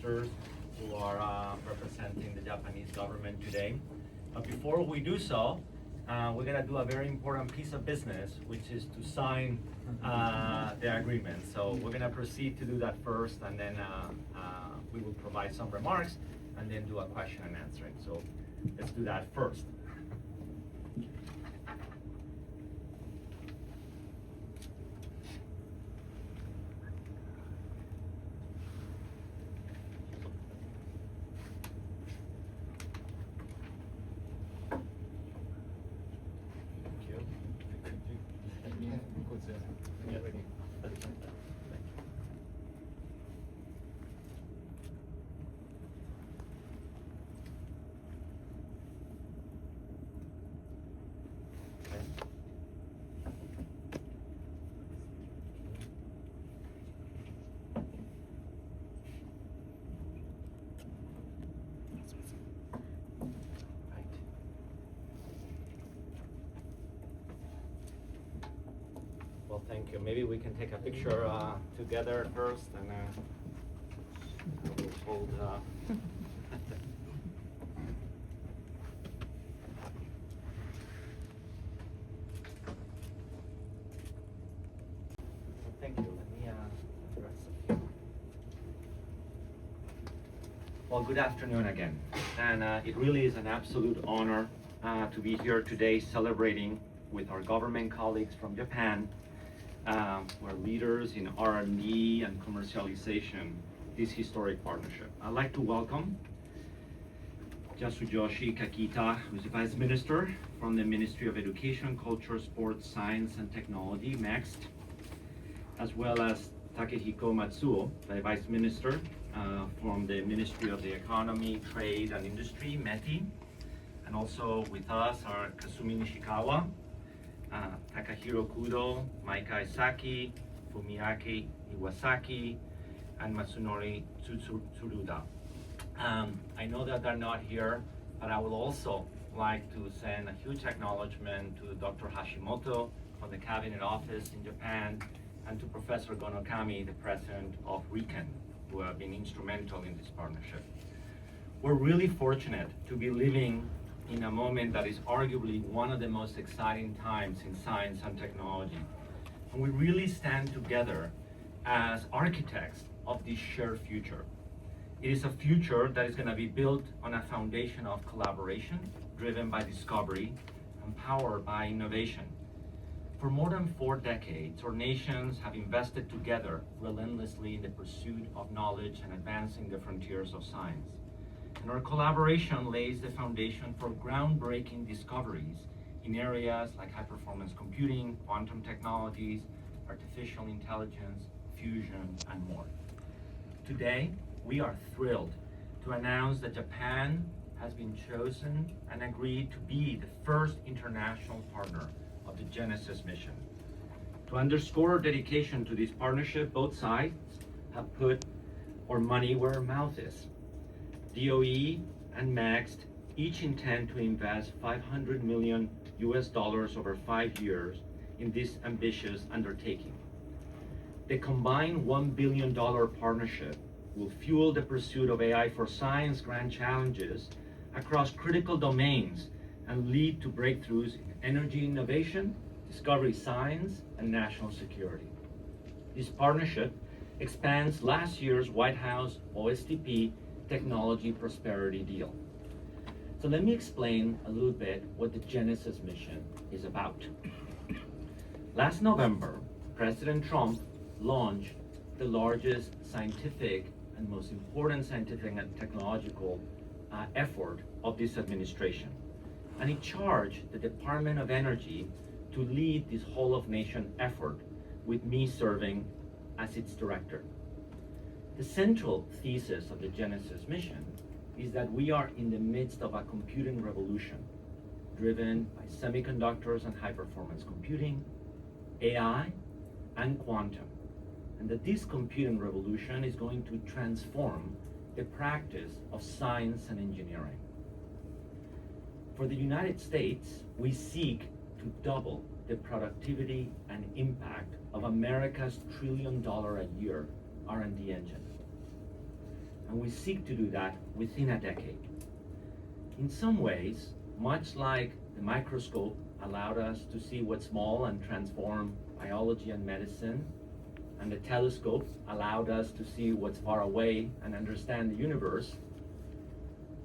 ministers who are representing the Japanese government today. But before we do so, we're going to do a very important piece of business, which is to sign the agreement. So we're going to proceed to do that first, and then we will provide some remarks, and then do a question and answering. So let's do that first. Well, thank you. Maybe we can take a picture together first, and I will hold. Thank you. Let me address a few. Well, good afternoon again, and it really is an absolute honor to be here today celebrating with our government colleagues from Japan. We're leaders in R&D and commercialization, this historic partnership. I'd like to welcome Yasuyoshi Kakita, who's the Vice Minister from the Ministry of Education, Culture, Sports, Science, and Technology, MEXT, as well as Takehiko Matsuo, the Vice Minister from the Ministry of the Economy, Trade, and Industry, METI, and also with us are Kasumi Nishikawa, Takahiro Kudo, Maika Isaki, Fumiaki Iwasaki, and Matsunori Tsuruda. I know that they're not here, but I would also like to send a huge acknowledgement to Dr. Hashimoto from the Cabinet Office in Japan, and to Professor Gonokami, the President of RIKEN, who have been instrumental in this partnership. We're really fortunate to be living in a moment that is arguably one of the most exciting times in science and technology. And we really stand together as architects of this shared future. It is a future that is going to be built on a foundation of collaboration, driven by discovery, and powered by innovation. For more than 4 decades, our nations have invested together relentlessly in the pursuit of knowledge and advancing the frontiers of science. And our collaboration lays the foundation for groundbreaking discoveries in areas like high-performance computing, quantum technologies, artificial intelligence, fusion, and more. Today, we are thrilled to announce that Japan has been chosen and agreed to be the first international partner of the Genesis mission. To underscore our dedication to this partnership, both sides have put our money where our mouth is. DOE and MEXT each intend to invest $500 million over 5 years in this ambitious undertaking. The combined $1 billion partnership will fuel the pursuit of AI for science grand challenges across critical domains and lead to breakthroughs in energy innovation, discovery science, and national security. This partnership expands last year's White House OSTP Technology Prosperity Deal. So let me explain a little bit what the Genesis mission is about. Last November, President Trump launched the largest scientific and most important scientific and technological effort of this administration. And he charged the Department of Energy to lead this whole of nation effort, with me serving as its director. The central thesis of the Genesis mission is that we are in the midst of a computing revolution driven by semiconductors and high-performance computing, AI, and quantum, and that this computing revolution is going to transform the practice of science and engineering. For the United States, we seek to double the productivity and impact of America's $1 trillion a year R&D engine. And and we seek to do that within a decade. In some ways, much like the microscope allowed us to see what's small and transform biology and medicine, and the telescope allowed us to see what's far away and understand the universe,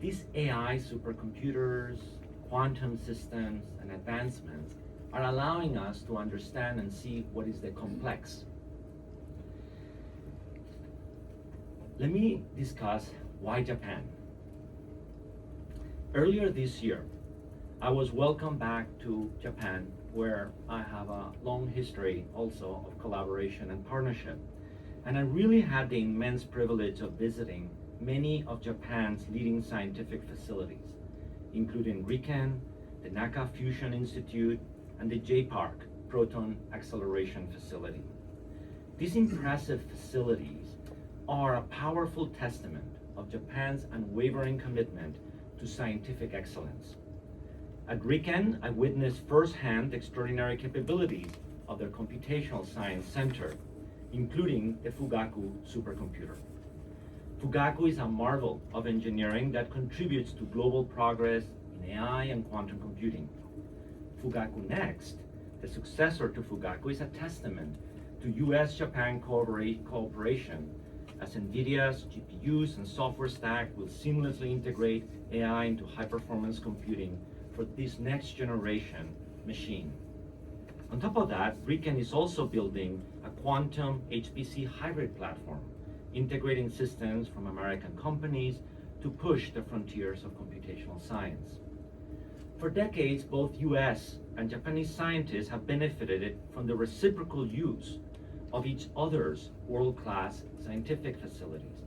these AI supercomputers, quantum systems, and advancements are allowing us to understand and see what is the complex. Let me discuss why Japan. Earlier this year, I was welcomed back to Japan, where I have a long history also of collaboration and partnership. And I really had the immense privilege of visiting many of Japan's leading scientific facilities, including RIKEN, the Naka Fusion Institute, and the JPARC Proton Acceleration Facility. These impressive facilities are a powerful testament of Japan's unwavering commitment to scientific excellence. At RIKEN, I witnessed firsthand the extraordinary capabilities of their computational science center, including the Fugaku supercomputer. Fugaku is a marvel of engineering that contributes to global progress in AI and quantum computing. Fugaku Next, the successor to Fugaku, is a testament to US-Japan cooperation, as NVIDIA's GPUs and software stack will seamlessly integrate AI into high-performance computing for this next generation machine. On top of that, RIKEN is also building a quantum HPC hybrid platform, integrating systems from American companies to push the frontiers of computational science. For decades, both US and Japanese scientists have benefited from the reciprocal use of each other's world-class scientific facilities,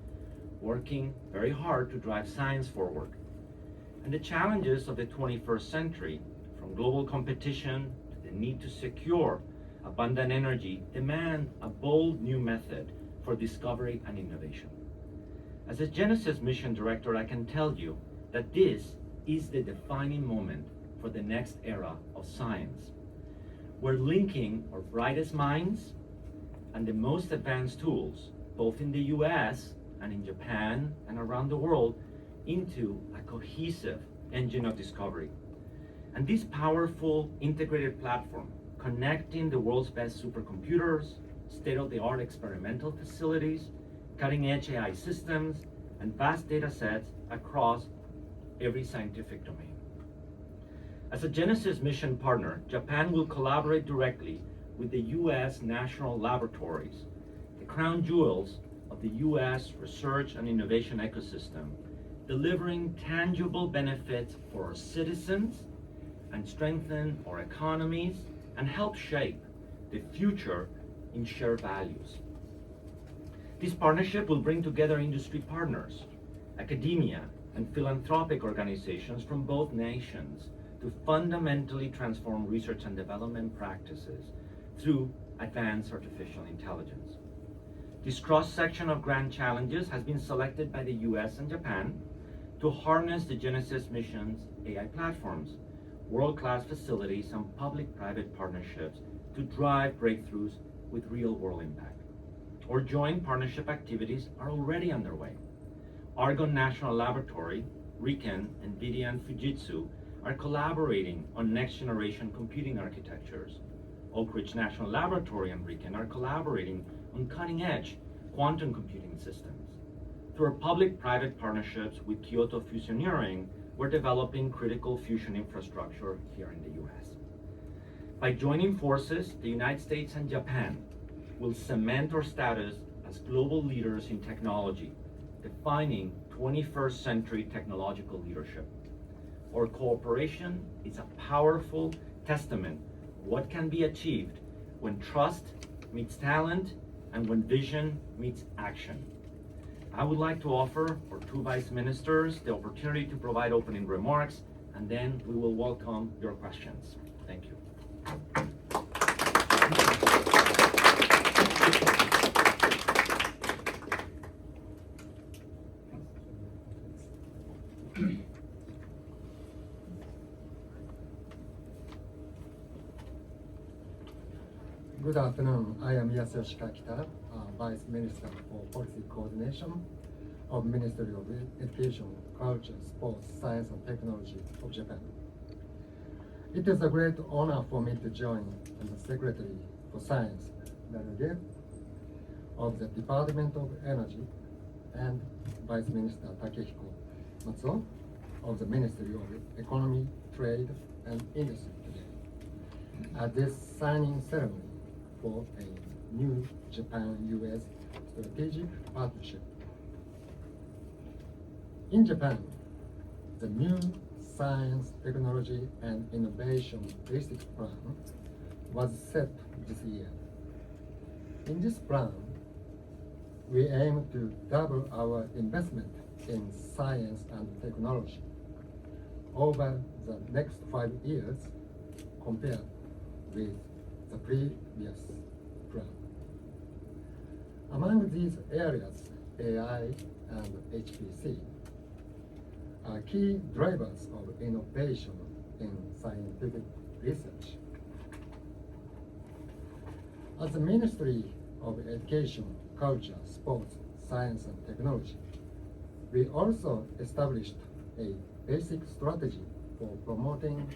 working very hard to drive science forward. And the challenges of the 21st century, from global competition to the need to secure abundant energy, demand a bold new method for discovery and innovation. As a Genesis mission director, I can tell you that this is the defining moment for the next era of science. We're linking our brightest minds and the most advanced tools, both in the US and in Japan and around the world, into a cohesive engine of discovery. And this powerful integrated platform, connecting the world's best supercomputers, state-of-the-art experimental facilities, cutting-edge AI systems, and vast data sets across every scientific domain. As a Genesis mission partner, Japan will collaborate directly with the US national laboratories, the crown jewels of the US research and innovation ecosystem, delivering tangible benefits for our citizens and strengthen our economies and help shape the future in shared values. This partnership will bring together industry partners, academia, and philanthropic organizations from both nations to fundamentally transform research and development practices through advanced artificial intelligence. This cross-section of grand challenges has been selected by the US and Japan to harness the Genesis mission's AI platforms, world-class facilities, and public-private partnerships to drive breakthroughs with real-world impact. Our joint partnership activities are already underway. Argonne National Laboratory, RIKEN, NVIDIA, and Fujitsu are collaborating on next-generation computing architectures. Oak Ridge National Laboratory and RIKEN are collaborating on cutting-edge quantum computing systems. Through our public-private partnerships with Kyoto Fusioneering, we're developing critical fusion infrastructure here in the US. By joining forces, the United States and Japan will cement our status as global leaders in technology, defining 21st century technological leadership. Our cooperation is a powerful testament of what can be achieved when trust meets talent and when vision meets action. I would like to offer our two vice ministers the opportunity to provide opening remarks, and then we will welcome your questions. Thank you. Good afternoon. I am Yasuyoshi Kakita, Vice Minister for Policy Coordination. of Ministry of Education, Culture, Sports, Science and Technology of Japan. It is a great honor for me to join as the Secretary for Science, Darío Gil, of the Department of Energy, and Vice Minister Takehiko Matsuo of the Ministry of Economy, Trade and Industry today at this signing ceremony for a new Japan-US strategic partnership. In Japan, the new Science, Technology and Innovation Basic Plan was set this year. In this plan, we aim to double our investment in science and technology over the next 5 years compared with the previous plan. Among these areas, AI and HPC are key drivers of innovation in scientific research. As the Ministry of Education, Culture, Sports, Science and Technology, we also established a basic strategy for promoting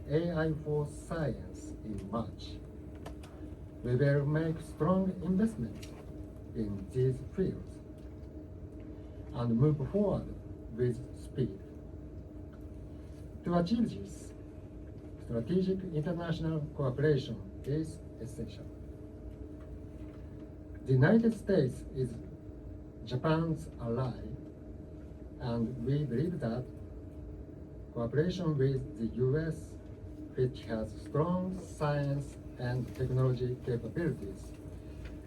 AI for science in March. We will make strong investments in these fields and move forward with speed. To achieve this, strategic international cooperation is essential. The United States is Japan's ally, and we believe that cooperation with the US, which has strong science and technology capabilities,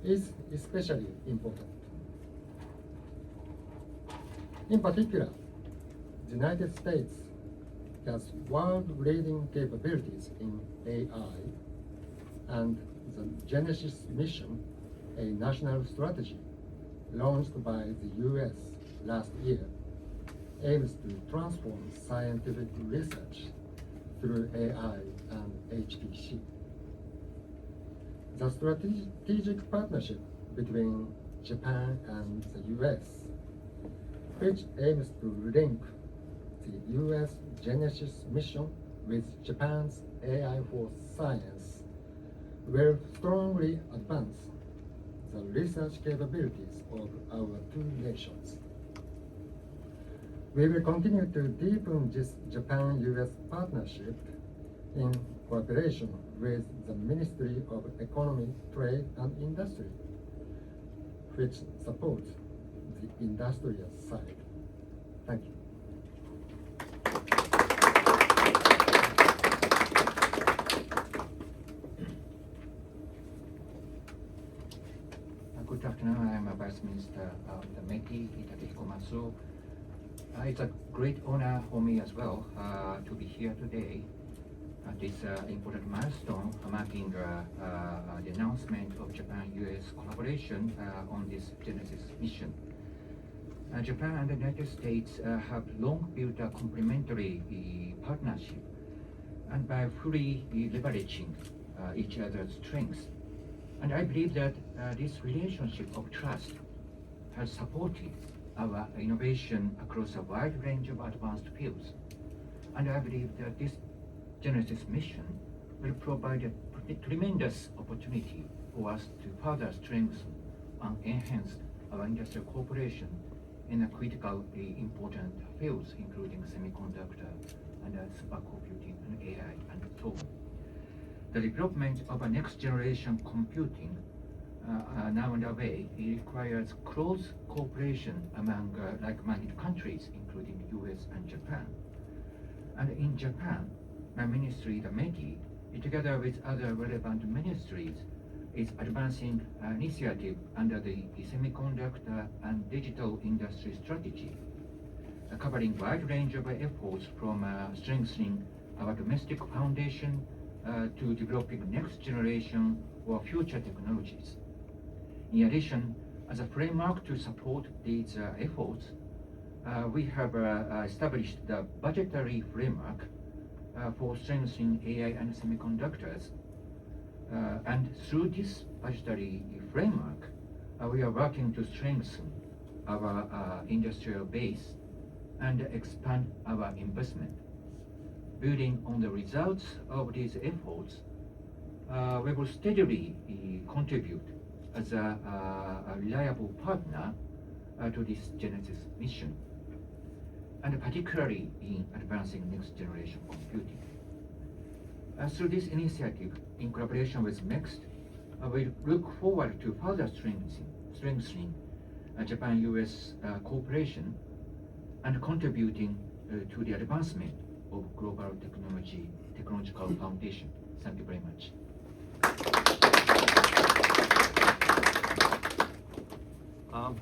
is especially important. In particular, the United States has world-leading capabilities in AI, and the Genesis mission, a national strategy launched by the US last year, aims to transform scientific research through AI and HPC. The strategic partnership between Japan and the US, which aims to link the US Genesis mission with Japan's AI for science, will strongly advance the research capabilities of our two nations. We will continue to deepen this Japan-US partnership in cooperation with the Ministry of Economy, Trade and Industry, which supports the industrial side. Thank you. Good afternoon. I am Vice Minister of the METI, Takehiko Matsuo. It's a great honor for me as well to be here today at this important milestone marking the announcement of Japan-US collaboration on this Genesis mission. Japan and the United States have long built a complementary partnership, and by fully leveraging each other's strengths. And I believe that this relationship of trust has supported our innovation across a wide range of advanced fields. And I believe that this Genesis mission will provide a tremendous opportunity for us to further strengthen and enhance our industrial cooperation in critically important fields, including semiconductor and supercomputing and AI and so on. The development of a next generation computing now underway, it requires close cooperation among like-minded countries, including US and Japan. And in Japan, my ministry, the METI, together with other relevant ministries, is advancing an initiative under the semiconductor and digital industry strategy, covering a wide range of efforts from strengthening our domestic foundation to developing next generation or future technologies. In addition, as a framework to support these efforts, we have established the budgetary framework for strengthening AI and semiconductors. And through this budgetary framework, we are working to strengthen our industrial base and expand our investment. Building on the results of these efforts, we will steadily contribute as a reliable partner to this Genesis mission, and particularly in advancing next generation computing. Through this initiative, in collaboration with MEXT, we look forward to further strengthening Japan-US cooperation and contributing to the advancement of global technological foundation. Thank you very much.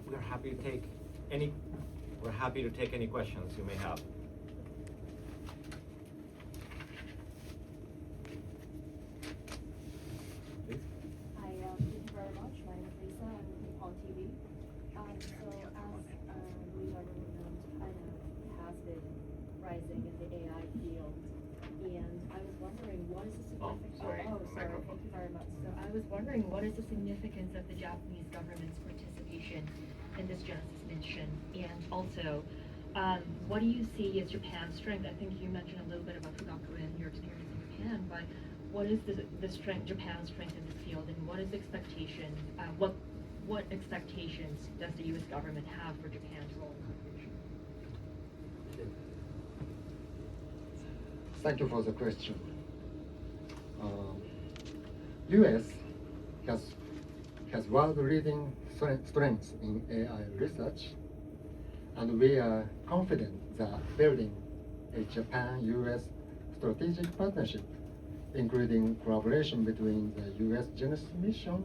We're happy to take any questions you may have. Please. Hi, thank you very much. My name is Lisa. I'm with on TV. So as we already know, China has been rising in the AI field, and I was wondering what is the significance? Sorry, Thank you very much. So I was wondering what is the significance of the Japanese government's participation in this Genesis mission, and also what do you see as Japan's strength? I think you mentioned a little bit about Fugaku and your experience in Japan, but what is the strength, Japan's strength in this field, and what is expectation? What expectations does the U.S. government have for Japan's role in cooperation? Thank you for the question. U.S. has world-leading strengths in AI research, and we are confident that building a Japan-U.S. strategic partnership, including collaboration between the U.S. Genesis mission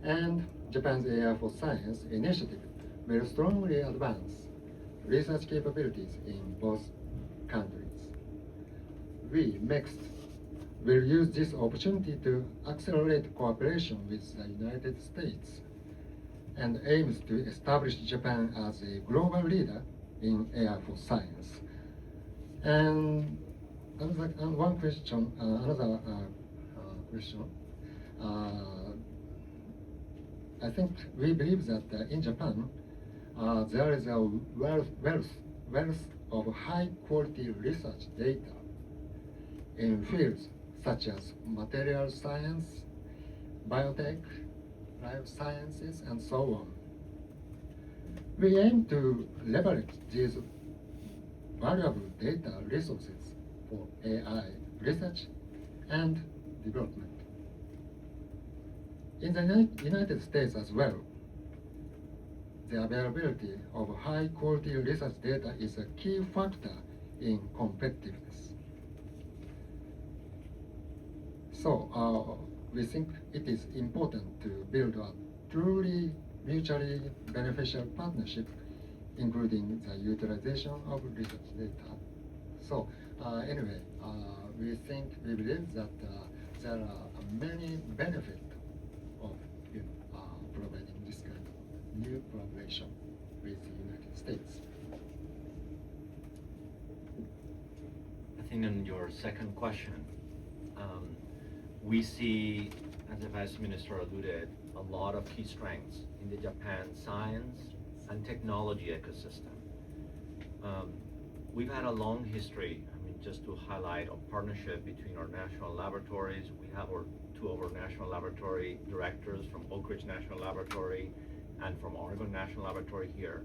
and Japan's AI for Science initiative, will strongly advance research capabilities in both countries. We, MEXT, will use this opportunity to accelerate cooperation with the United States and aims to establish Japan as a global leader in AI for science. And one question, another question. I think we believe that in Japan, there is a wealth of high-quality research data in fields such as material science, biotech, life sciences, and so on. We aim to leverage these valuable data resources for AI research and development. In the United States as well, the availability of high-quality research data is a key factor in competitiveness. So we think it is important to build a truly mutually beneficial partnership, including the utilization of research data. So anyway, we believe that there are many benefits of providing this kind of new collaboration with the United States. I think on your second question, we see, as the Vice Minister alluded, a lot of key strengths in the Japan science and technology ecosystem. We've had a long history, just to highlight a partnership between our national laboratories. We have two of our national laboratory directors from Oak Ridge National Laboratory and from Oregon National Laboratory here.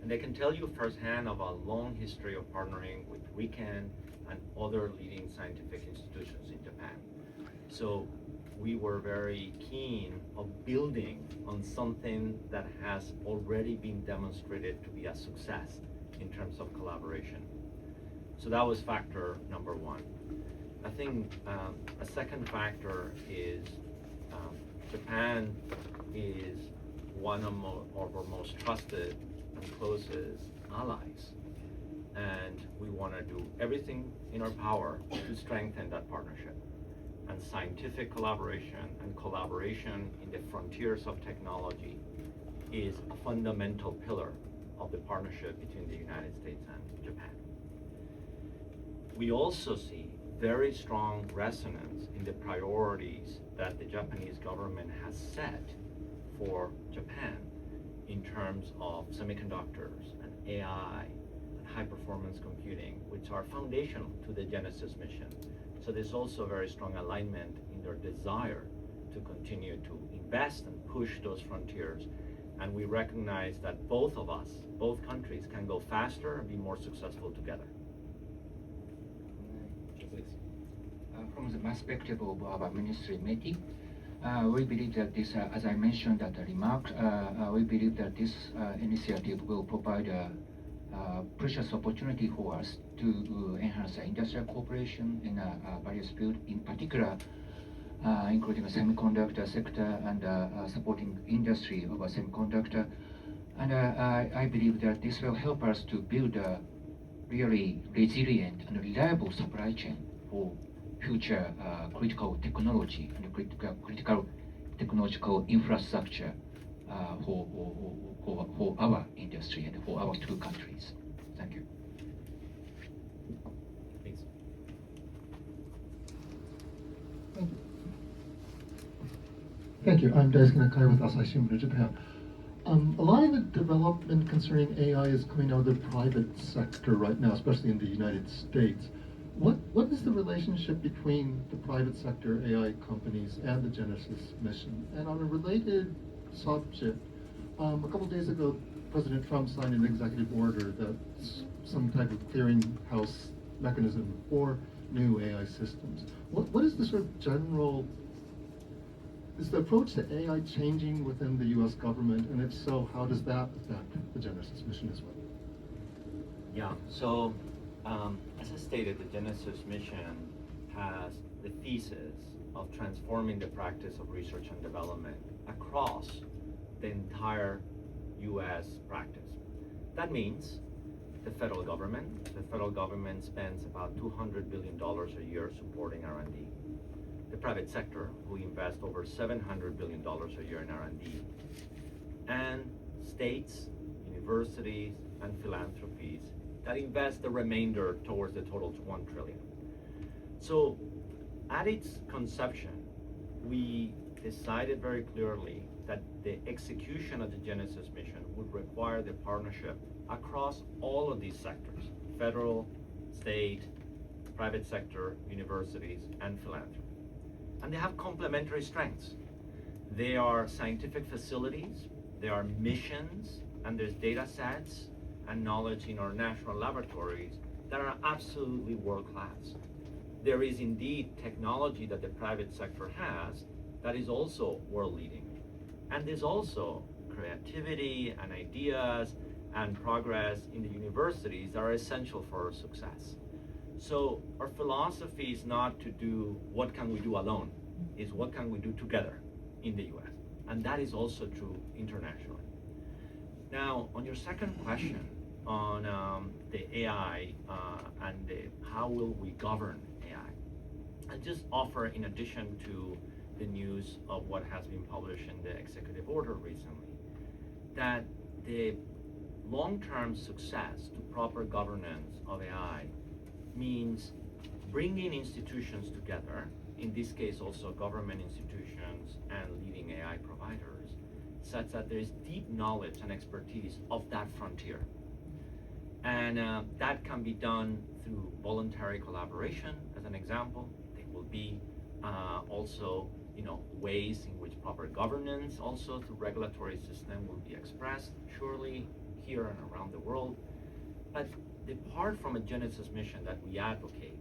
And they can tell you firsthand of a long history of partnering with RIKEN and other leading scientific institutions in Japan. So we were very keen of building on something that has already been demonstrated to be a success in terms of collaboration. So that was factor number one. I think a second factor is Japan is one of our most trusted and closest allies. And we want to do everything in our power to strengthen that partnership. And scientific collaboration and collaboration in the frontiers of technology is a fundamental pillar of the partnership between the United States and Japan. We also see very strong resonance in the priorities that the Japanese government has set for Japan in terms of semiconductors and AI and high performance computing, which are foundational to the Genesis mission. So there's also very strong alignment in their desire to continue to invest and push those frontiers. And we recognize that both of us, both countries, can go faster and be more successful together. Please. From the perspective of our ministry, METI, we believe that this, as I mentioned at the remark, we believe that this initiative will provide a precious opportunity for us to enhance industrial cooperation in various fields, in particular, including the semiconductor sector and supporting industry of a semiconductor. And I believe that this will help us to build a really resilient and reliable supply chain for future critical technology and critical technological infrastructure for our industry and for our two countries. Thank you. Please. Thank you. Thank you. I'm Daisuke Nakai with Asahi Shimbun in Japan. A lot of the development concerning AI is coming out of the private sector right now, especially in the United States. What is the relationship between the private sector AI companies and the Genesis mission? And on a related subject, a couple days ago, President Trump signed an executive order that's some type of clearinghouse mechanism for new AI systems. What is the sort of general, is the approach to AI changing within the U.S. government? And if so, how does that affect the Genesis mission as well? Yeah, so as I stated, the Genesis mission has the thesis of transforming the practice of research and development across the entire U.S. practice. That means the federal government spends about $200 billion a year supporting R&D. The private sector, who invests over $700 billion a year in R&D, and states, universities, and philanthropies that invest the remainder towards the total $1 trillion. So at its conception, we decided very clearly that the execution of the Genesis mission would require the partnership across all of these sectors: federal, state, private sector, universities, and philanthropy. And they have complementary strengths. They are scientific facilities, there are missions, and there's data sets and knowledge in our national laboratories that are absolutely world-class. There is indeed technology that the private sector has that is also world-leading. And there's also creativity and ideas and progress in the universities that are essential for our success. So our philosophy is not to do what can we do alone, is what can we do together in the US. And that is also true internationally. Now, on your second question on the AI and how will we govern AI, I'll just offer, in addition to the news of what has been published in the executive order recently, that the long-term success to proper governance of AI means bringing institutions together, in this case also government institutions and leading AI providers, such that there is deep knowledge and expertise of that frontier. And that can be done through voluntary collaboration, as an example. There will be also ways in which proper governance also through regulatory system will be expressed, surely here and around the world. But the part from a Genesis mission that we advocate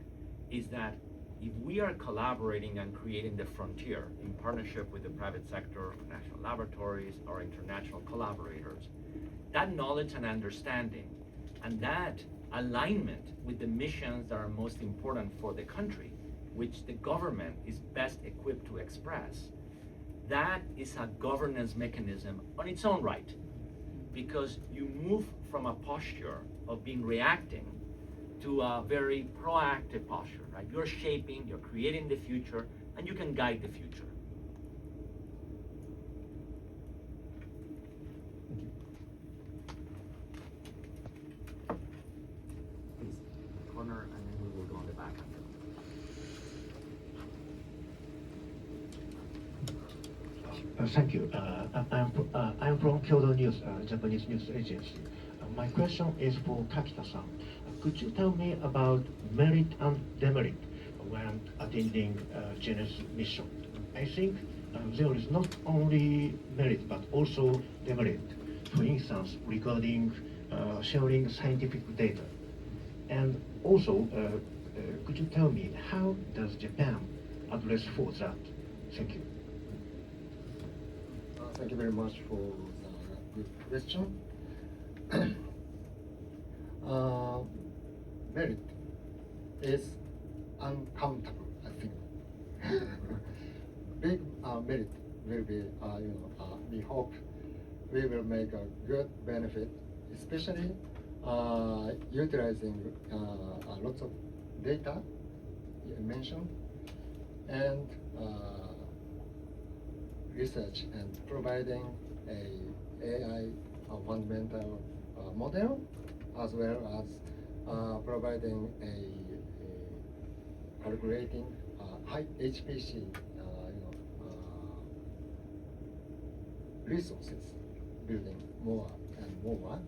is that if we are collaborating and creating the frontier in partnership with the private sector, national laboratories, or international collaborators, that knowledge and understanding and that alignment with the missions that are most important for the country, which the government is best equipped to express, that is a governance mechanism on its own right, because you move from a posture of being reacting to a very proactive posture, right? You're shaping, you're creating the future, and you can guide the future. Please, corner, and then we will go on the back after. Thank you. I'm from Kyodo News, Japanese news agency. My question is for Kakita-san. Could you tell me about merit and demerit when attending Genesis mission? I think there is not only merit but also demerit. For instance, regarding sharing scientific data. And also, could you tell me how does Japan address for that? Thank you. Thank you very much for the good question. Merit is uncountable, I think. Big merit will be, we hope we will make a good benefit, especially utilizing lots of data you mentioned, and research and providing a AI fundamental model, as well as providing a calculating high HPC resources, building more and more.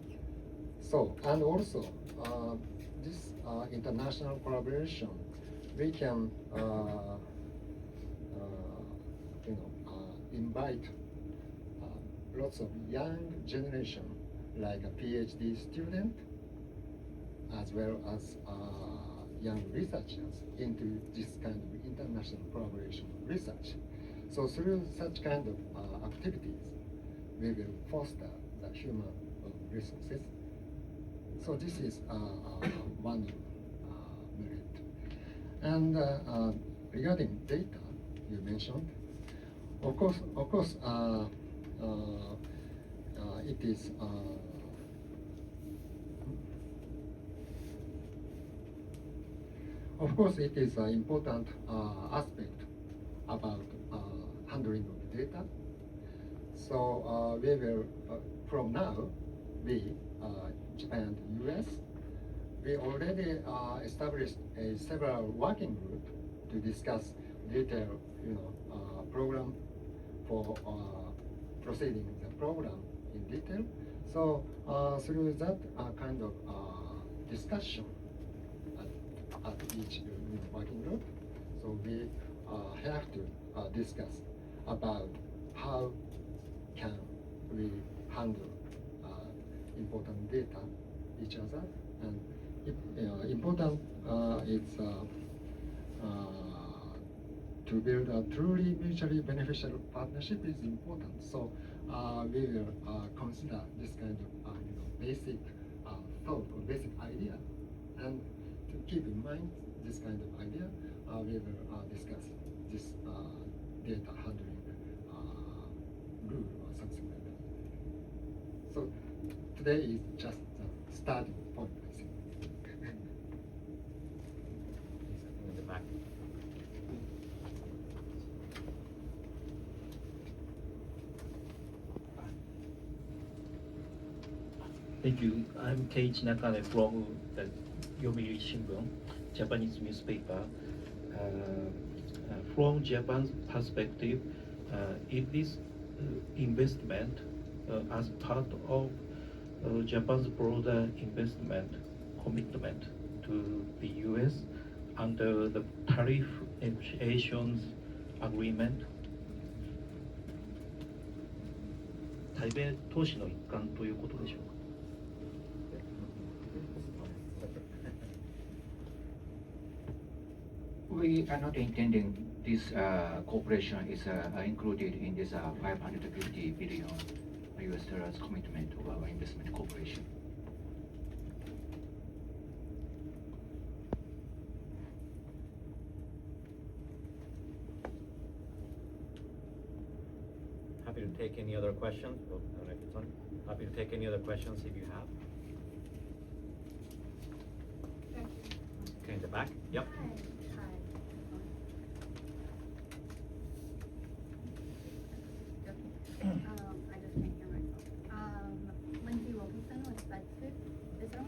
So, and also this international collaboration, we can invite lots of young generation, like a PhD student, as well as young researchers into this kind of international collaboration research. So through such kind of activities, we will foster the human resources. So this is one merit. And regarding data you mentioned, of course, it is an important aspect about handling of data. So we will, from now, Japan and US, we already established several working groups to discuss detailed, program for proceeding the program in detail. So through that kind of discussion at each working group, so we have to discuss about how can we handle important data each other, and important it's to build a truly mutually beneficial partnership is important. So we will consider this kind of basic thought or basic idea, and to keep in mind this kind of idea, we will discuss this data handling rule or something like that. So today is just the starting point, I think. In the back. Thank you. I'm Keiichi Nakane from the Yomiuri Shimbun, Japanese newspaper. From Japan's perspective, is this investment as part of Japan's broader investment commitment to the US under the tariff negotiations agreement? 対米投資の一環ということでしょうか。We are not intending this cooperation is included in this 550 billion US dollars commitment of our investment cooperation. Happy to take any other questions. Oh, I don't know if it's on. Happy to take any other questions if you have. Okay, in the back. Yep. I just can't hear myself. Lindsay Wilkinson with Bedford. Is it on?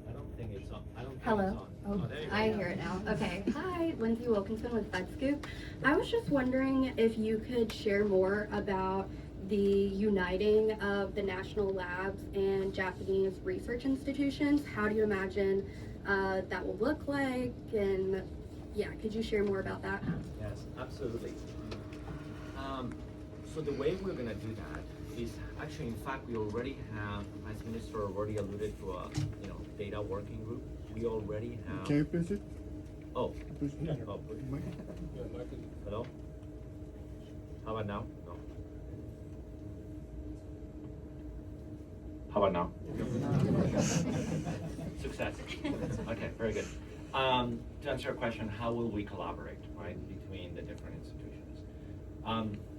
I don't think it's on. I don't think Hello? it's on. Oh, there you go. I hear it now. Okay. Hi, Lindsay Wilkinson with FedScoop. I was just wondering if you could share more about the uniting of the national labs and Japanese research institutions. How do you imagine that will look like? And yeah, could you share more about that? Yes, absolutely. So the way we're going to do that is actually, in fact, we already have, Vice Minister already alluded to a data working group. We already have. Can you press it? Oh. Press it. Oh, hello? How about now? No. How about now? Success. Okay, very good. To answer your question, how will we collaborate, right, between the different institutions?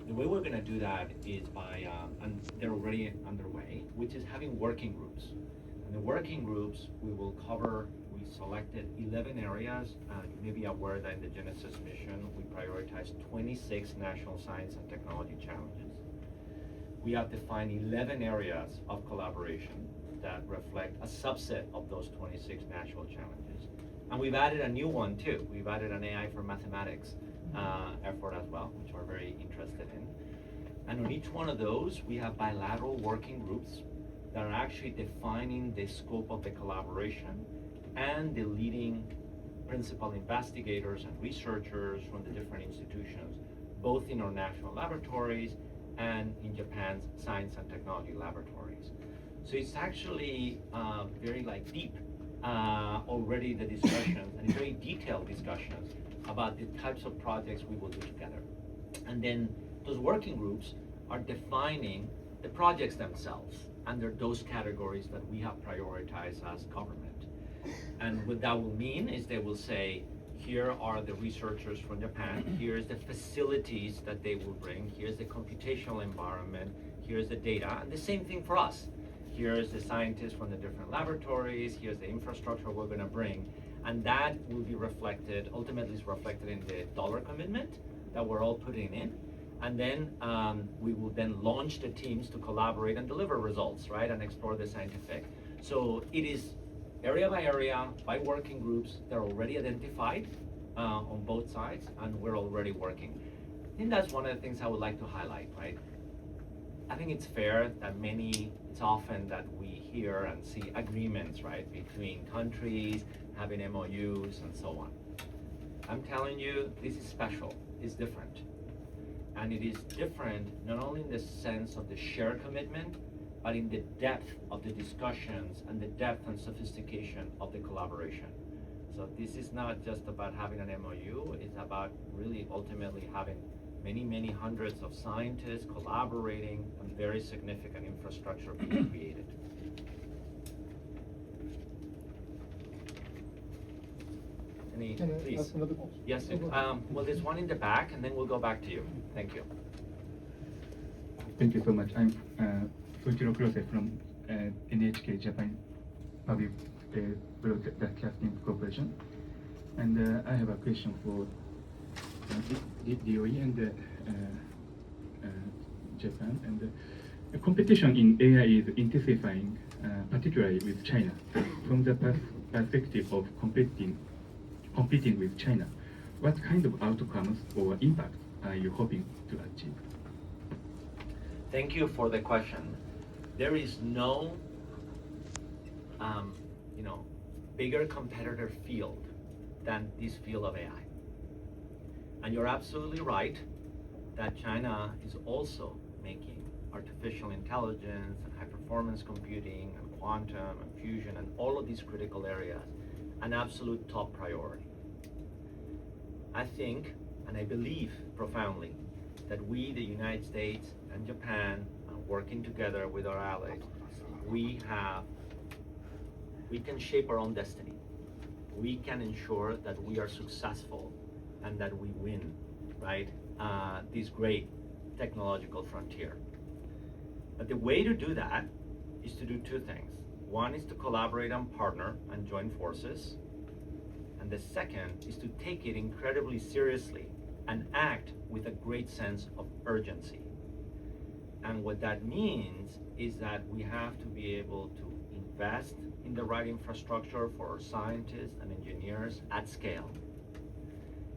The way we're going to do that is by, and they're already underway, which is having working groups. And the working groups, we selected 11 areas. You may be aware that in the Genesis mission, we prioritized 26 national science and technology challenges. We have defined 11 areas of collaboration that reflect a subset of those 26 national challenges. And we've added a new one too. We've added an AI for mathematics effort as well, which we're very interested in. And on each one of those, we have bilateral working groups that are actually defining the scope of the collaboration and the leading principal investigators and researchers from the different institutions, both in our national laboratories and in Japan's science and technology laboratories. So it's actually very deep already the discussions and very detailed discussions about the types of projects we will do together. And then those working groups are defining the projects themselves under those categories that we have prioritized as government. And what that will mean is they will say, here are the researchers from Japan, here's the facilities that they will bring, here's the computational environment, here's the data, and the same thing for us. Here's the scientists from the different laboratories, here's the infrastructure we're gonna bring, and that will be reflected, ultimately is reflected in the dollar commitment that we're all putting in. And then we will then launch the teams to collaborate and deliver results, right, and explore the scientific. So it is area by area, by working groups. They're already identified on both sides, and we're already working. I think that's one of the things I would like to highlight, right? I think it's fair that it's often that we hear and see agreements, right, between countries, having MOUs and so on. I'm telling you, this is special, it's different. And it is different not only in the sense of the shared commitment, but in the depth of the discussions and the depth and sophistication of the collaboration. So this is not just about having an MOU, it's about really ultimately having many, many hundreds of scientists collaborating on very significant infrastructure being created. Can I Please. ask another question? Yes, well, there's one in the back, and then we'll go back to you. Thank you. Thank you so much. I'm Soichiro Kurose from NHK Japan Public Broadcasting Corporation. And I have a question for DOE and Japan. And competition in AI is intensifying, particularly with China. From the perspective of competing with China, what kind of outcomes or impacts are you hoping to achieve? Thank you for the question. There is no, bigger competitor field than this field of AI. And you're absolutely right that China is also making artificial intelligence and high-performance computing and quantum and fusion and all of these critical areas an absolute top priority. I think, and I believe profoundly, that we, the United States and Japan, working together with our allies, we can shape our own destiny. We can ensure that we are successful and that we win, right, this great technological frontier. But the way to do that is to do two things. One is to collaborate and partner and join forces. And the second is to take it incredibly seriously and act with a great sense of urgency. And what that means is that we have to be able to invest in the right infrastructure for scientists and engineers at scale.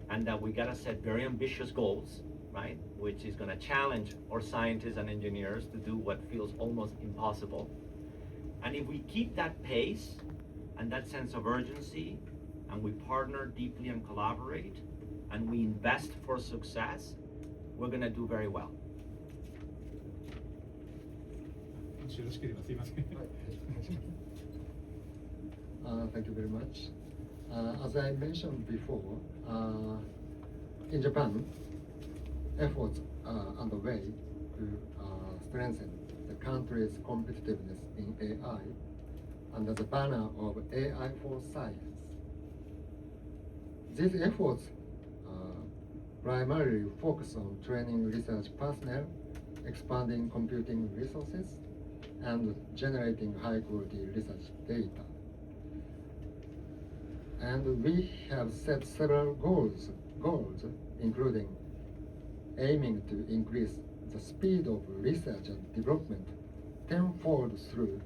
And that we gotta set very ambitious goals, right? Which is gonna challenge our scientists and engineers to do what feels almost impossible. And if we keep that pace and that sense of urgency, and we partner deeply and collaborate, and we invest for success, we're gonna do very well. もしよろしければすいません。 Thank you very much. As I mentioned before, in Japan, efforts are underway to strengthen the country's competitiveness in AI under the banner of AI for Science. These efforts primarily focus on training research personnel, expanding computing resources, and generating high-quality research data. And we have set several goals, including aiming to increase the speed of research and development tenfold through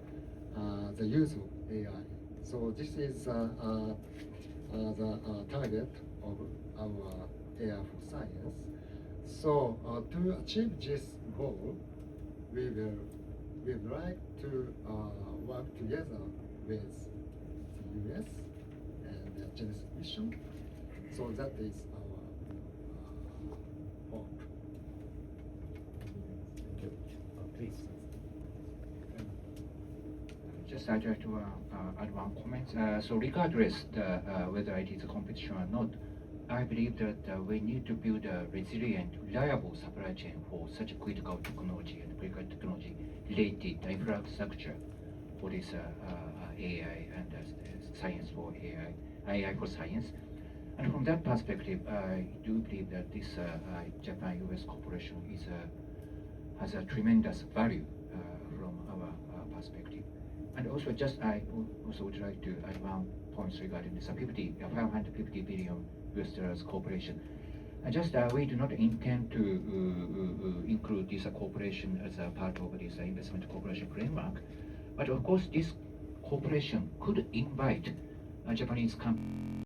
the use of AI. So this is the target of our AI for Science. So to achieve this goal, we would like to work together with the US and the Genesis mission. So that is our hope. Thank you. Please. Just I'd like to add one comment. So regardless whether it is a competition or not, I believe that we need to build a resilient, reliable supply chain for such a critical technology and critical technology related infrastructure for this AI and science for AI for science. And from that perspective, I do believe that this Japan-US cooperation has a tremendous value from our perspective. And also, I also would like to add one point regarding this $550 billion cooperation. We do not intend to include this cooperation as a part of this investment cooperation framework. But of course, this cooperation could invite Japanese companies